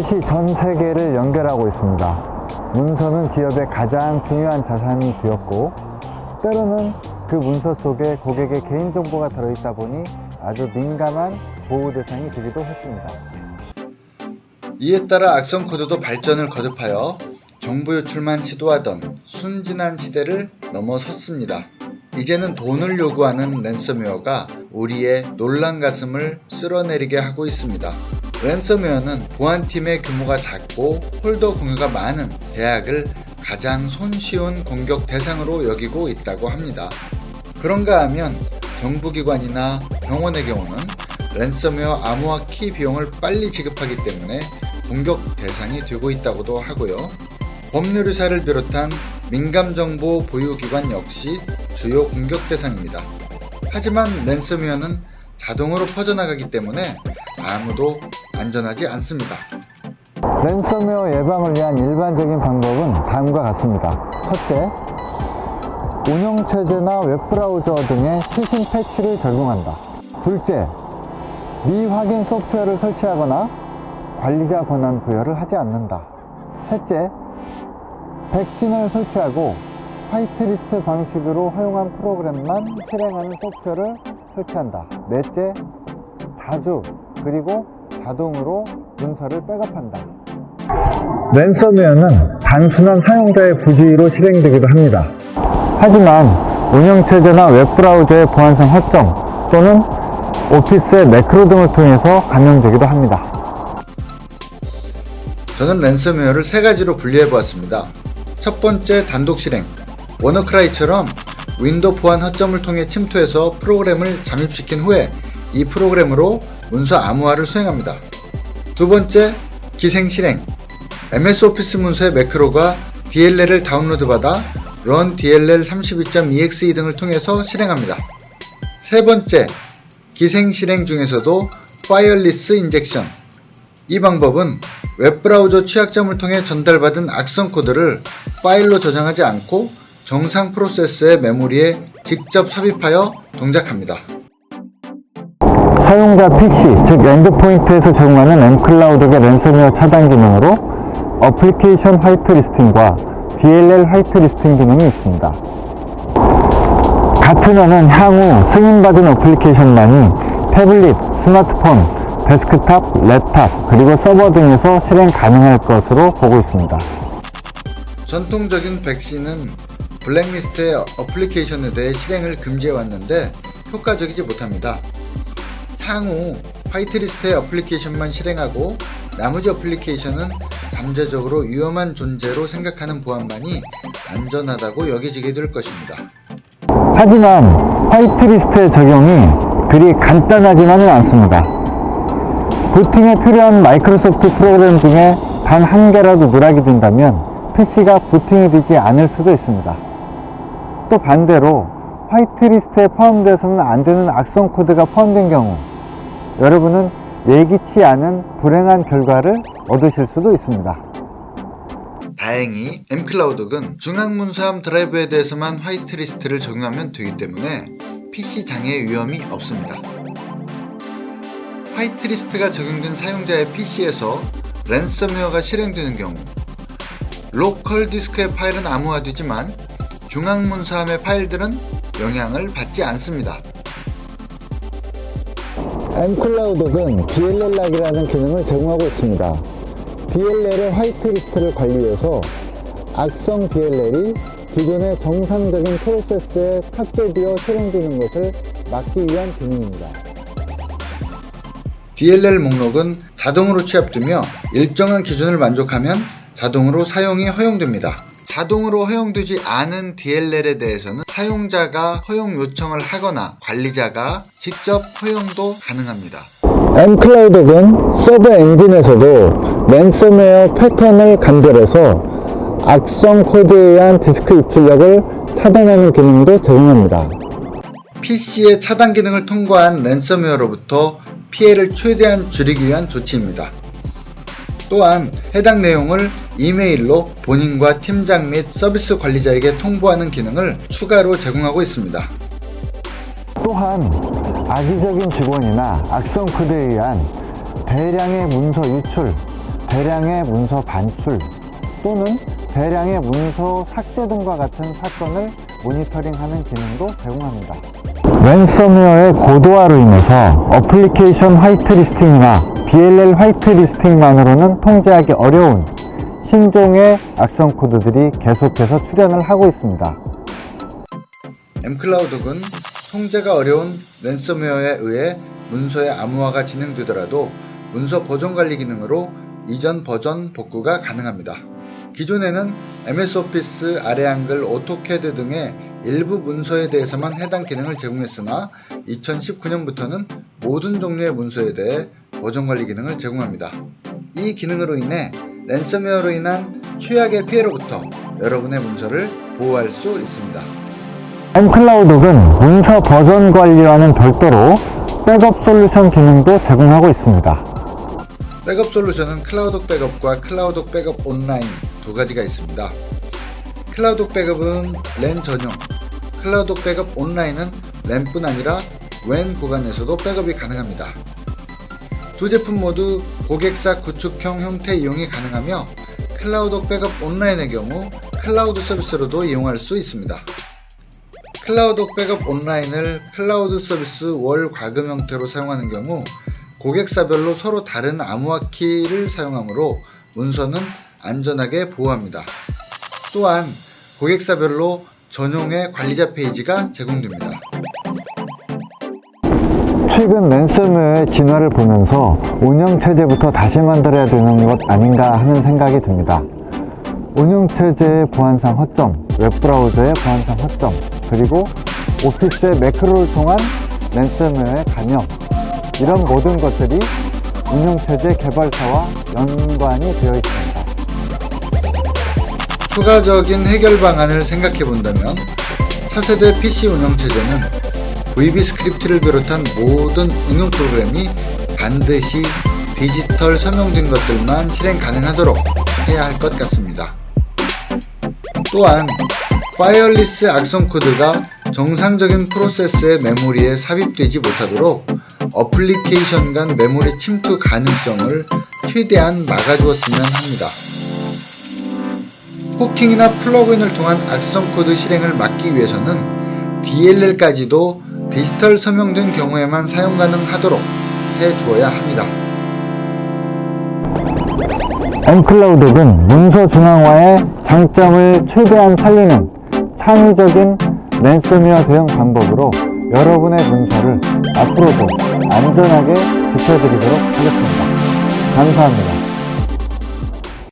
PC 전 세계를 연결하고 있습니다. 문서는 기업의 가장 중요한 자산이 되었고, 때로는 그 문서 속에 고객의 개인정보가 들어있다 보니 아주 민감한 보호 대상이 되기도 했습니다. 이에 따라 악성 코드도 발전을 거듭하여 정보 유출만 시도하던 순진한 시대를 넘어섰습니다. 이제는 돈을 요구하는 랜섬웨어가 우리의 놀란 가슴을 쓸어내리게 하고 있습니다. 랜섬웨어는 보안팀의 규모가 작고 폴더 공유가 많은 대학을 가장 손쉬운 공격 대상으로 여기고 있다고 합니다. 그런가 하면 정부기관이나 병원의 경우는 랜섬웨어 암호화 키 비용을 빨리 지급하기 때문에 공격 대상이 되고 있다고도 하고요. 법률의사를 비롯한 민감정보 보유기관 역시 주요 공격 대상입니다. 하지만 랜섬웨어는 자동으로 퍼져나가기 때문에 아무도 안전하지 않습니다. 랜섬웨어 예방을 위한 일반적인 방법은 다음과 같습니다. 첫째, 운영체제나 웹브라우저 등의 최신 패치를 적용한다. 둘째, 미확인 소프트웨어를 설치하거나 관리자 권한 부여를 하지 않는다. 셋째, 백신을 설치하고 화이트리스트 방식으로 허용한 프로그램만 실행하는 소프트웨어를 설치한다. 넷째, 자주 그리고 자동으로 문서를 백업한다. 랜섬웨어는 단순한 사용자의 부주의로 실행되기도 합니다. 하지만 운영체제나 웹브라우저의 보안성 허점 또는 오피스의 매크로 등을 통해서 감염되기도 합니다. 저는 랜섬웨어를 세 가지로 분류해 보았습니다. 첫 번째, 단독 실행. 워너크라이처럼 윈도우 보안 허점을 통해 침투해서 프로그램을 잠입시킨 후에 이 프로그램으로 문서 암호화를 수행합니다. 두 번째, 기생 실행. MS 오피스 문서의 매크로가 DLL을 다운로드받아 run DLL 32.exe 등을 통해서 실행합니다. 세 번째, 기생 실행 중에서도 파이어리스 인젝션. 이 방법은 웹브라우저 취약점을 통해 전달받은 악성 코드를 파일로 저장하지 않고 정상 프로세스의 메모리에 직접 삽입하여 동작합니다. 사용자 PC, 즉 엔드포인트에서 제공하는 엠클라우드의 랜섬웨어 차단 기능으로 어플리케이션 화이트리스팅과 DLL 화이트리스팅 기능이 있습니다. 같은 어는 향후 승인받은 어플리케이션만이 태블릿, 스마트폰, 데스크탑, 랩탑, 그리고 서버 등에서 실행 가능할 것으로 보고 있습니다. 전통적인 백신은 블랙리스트의 어플리케이션에 대해 실행을 금지해왔는데 효과적이지 못합니다. 향후 화이트리스트의 어플리케이션만 실행하고 나머지 어플리케이션은 잠재적으로 위험한 존재로 생각하는 보안만이 안전하다고 여겨지게 될 것입니다. 하지만 화이트리스트의 적용이 그리 간단하지만은 않습니다. 부팅에 필요한 마이크로소프트 프로그램 중에 단 한 개라도 누락이 된다면 PC가 부팅이 되지 않을 수도 있습니다. 또 반대로 화이트리스트에 포함되어서는 안 되는 악성 코드가 포함된 경우 여러분은 예기치 않은 불행한 결과를 얻으실 수도 있습니다. 다행히 mCloud은 중앙문서함 드라이브에 대해서만 화이트리스트를 적용하면 되기 때문에 PC 장애 위험이 없습니다. 화이트리스트가 적용된 사용자의 PC에서 랜섬웨어가 실행되는 경우 로컬 디스크의 파일은 암호화되지만 중앙문서함의 파일들은 영향을 받지 않습니다. mCloud은 DLL락이라는 기능을 제공하고 있습니다. DLL의 화이트리스트를 관리해서 악성 DLL이 기존의 정상적인 프로세스에 탑재되어 실행되는 것을 막기 위한 기능입니다. DLL 목록은 자동으로 취합되며 일정한 기준을 만족하면 자동으로 사용이 허용됩니다. 자동으로 허용되지 않은 DLL에 대해서는 사용자가 허용 요청을 하거나 관리자가 직접 허용도 가능합니다. mCloud은 서버 엔진에서도 랜섬웨어 패턴을 감별해서 악성 코드에 의한 디스크 입출력을 차단하는 기능도 제공합니다. PC의 차단 기능을 통과한 랜섬웨어로부터 피해를 최대한 줄이기 위한 조치입니다. 또한 해당 내용을 이메일로 본인과 팀장 및 서비스 관리자에게 통보하는 기능을 추가로 제공하고 있습니다. 또한 악의적인 직원이나 악성 코드에 의한 대량의 문서 유출 대량의 문서 반출 또는 대량의 문서 삭제 등과 같은 사건을 모니터링하는 기능도 제공합니다. 랜섬웨어의 고도화로 인해서 어플리케이션 화이트리스팅이나 BLL 화이트리스팅만으로는 통제하기 어려운 신종의 악성 코드들이 계속해서 출현을 하고 있습니다. mCloud은 통제가 어려운 랜섬웨어에 의해 문서의 암호화가 진행되더라도 문서 버전 관리 기능으로 이전 버전 복구가 가능합니다. 기존에는 MS 오피스, 아래 한글, 오토캐드 등의 일부 문서에 대해서만 해당 기능을 제공했으나 2019년부터는 모든 종류의 문서에 대해 버전 관리 기능을 제공합니다. 이 기능으로 인해 랜섬웨어로 인한 최악의 피해로부터 여러분의 문서를 보호할 수 있습니다. mCloud은 문서 버전 관리와는 별도로 백업 솔루션 기능도 제공하고 있습니다. 백업 솔루션은 클라우독 백업과 클라우독 백업 온라인 두 가지가 있습니다. 클라우독 백업은 랜 전용, 클라우독 백업 온라인은 랜뿐 아니라 WAN 구간에서도 백업이 가능합니다. 두 제품 모두 고객사 구축형 형태 이용이 가능하며 클라우독 백업 온라인의 경우 클라우드 서비스로도 이용할 수 있습니다. 클라우독 백업 온라인을 클라우드 서비스 월 과금 형태로 사용하는 경우 고객사별로 서로 다른 암호화 키를 사용하므로 문서는 안전하게 보호합니다. 또한 고객사별로 전용의 관리자 페이지가 제공됩니다. 최근 랜섬웨어의 진화를 보면서 운영체제부터 다시 만들어야 되는 것 아닌가 하는 생각이 듭니다. 운영체제의 보안상 허점, 웹브라우저의 보안상 허점, 그리고 오피스의 매크로를 통한 랜섬웨어의 감염, 이런 모든 것들이 운영체제 개발사와 연관이 되어 있습니다. 추가적인 해결 방안을 생각해 본다면 차세대 PC 운영체제는 VB 스크립트를 비롯한 모든 응용 프로그램이 반드시 디지털 서명된 것들만 실행 가능하도록 해야 할 것 같습니다. 또한 파이어리스 악성 코드가 정상적인 프로세스의 메모리에 삽입되지 못하도록 어플리케이션 간 메모리 침투 가능성을 최대한 막아주었으면 합니다. 호킹이나 플러그인을 통한 악성 코드 실행을 막기 위해서는 DLL까지도 디지털 서명된 경우에만 사용 가능하도록 해주어야 합니다. mCloud은 문서 중앙화의 장점을 최대한 살리는 창의적인 랜섬웨어 대응 방법으로 여러분의 문서를 앞으로도 안전하게 지켜드리도록 하겠습니다. 감사합니다.